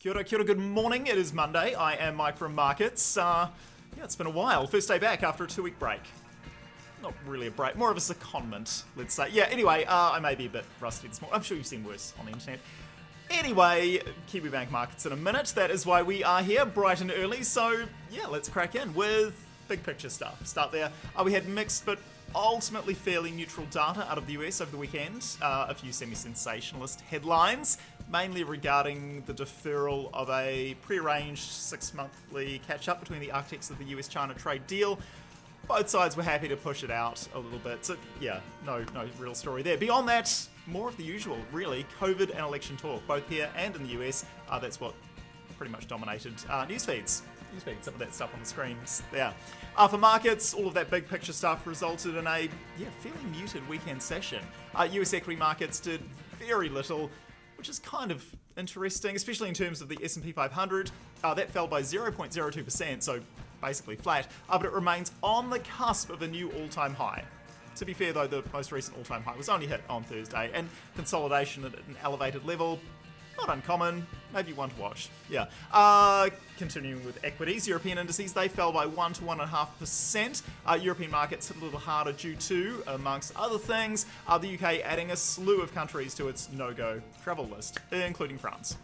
Kia ora, good morning. It is Monday. I am Mike from Markets. It's been a while. First day back after a 2-week break. Not really a break, more of a secondment, let's say. Anyway, I may be a bit rusty this morning. I'm sure you've seen worse on the internet. Anyway, Kiwibank Markets in a minute. That is why we are here bright and early. So, let's crack in with big picture stuff. Start there. We had mixed but ultimately fairly neutral data out of the US over the weekend. A few semi-sensationalist headlines, mainly regarding the deferral of a prearranged 6-monthly catch-up between the architects of the US-China trade deal. Both sides were happy to push it out a little bit. So, no real story there. Beyond that, more of the usual, really. COVID and election talk, both here and in the US. That's what pretty much dominated news feeds. Some of that stuff on the screens there. For markets, all of that big picture stuff resulted in a fairly muted weekend session. US equity markets did very little, which is kind of interesting, especially in terms of the S&P 500. That fell by 0.02%, so basically flat, but it remains on the cusp of a new all-time high. To be fair, though, the most recent all-time high was only hit on Thursday, and consolidation at an elevated level, not uncommon, maybe one to watch. Continuing with equities, European indices, they fell by 1 to 1.5%. European markets hit a little harder due to, amongst other things, the UK adding a slew of countries to its no-go travel list, including France.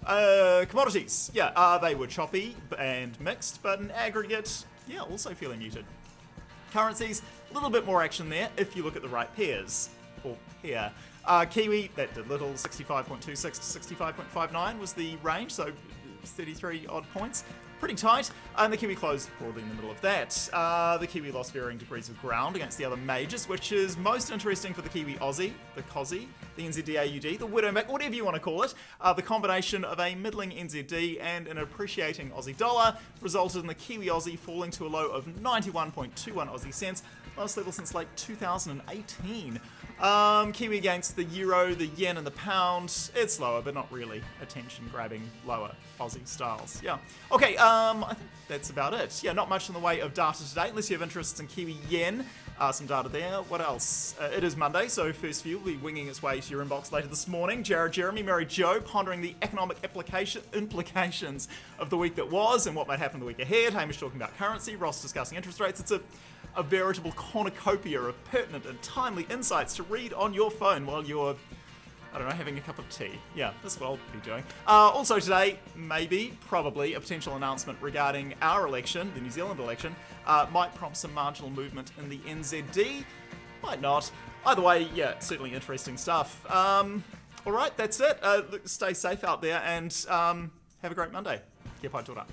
Commodities, they were choppy and mixed, but in aggregate, also fairly muted. Currencies, a little bit more action there if you look at the right pairs, or pair. Kiwi, that did little, 65.26 to 65.59 was the range, so 33 odd points. Pretty tight, and the Kiwi closed broadly in the middle of that. The Kiwi lost varying degrees of ground against the other majors, which is most interesting for the Kiwi Aussie, the COSI, the NZD-AUD, the Widowmac, whatever you want to call it. The combination of a middling NZD and an appreciating Aussie dollar resulted in the Kiwi Aussie falling to a low of 91.21 Aussie cents, lowest level since late 2018. Kiwi against the euro, the yen, and the pound. It's lower, but not really attention-grabbing lower Aussie styles. Okay, I think that's about it. Not much in the way of data today, unless you have interests in Kiwi yen. Some data there. What else? It is Monday, so First View will be winging its way to your inbox later this morning. Jared, Jeremy, Mary Jo pondering the economic implications of the week that was and what might happen the week ahead. Hamish talking about currency. Ross discussing interest rates. It's a veritable cornucopia of pertinent and timely insights to read on your phone while you're, having a cup of tea. That's what I'll be doing. Also today, probably, a potential announcement regarding our election, the New Zealand election, might prompt some marginal movement in the NZD. Might not. Either way, certainly interesting stuff. Alright, that's it. Stay safe out there and have a great Monday. Kia pai tō rā.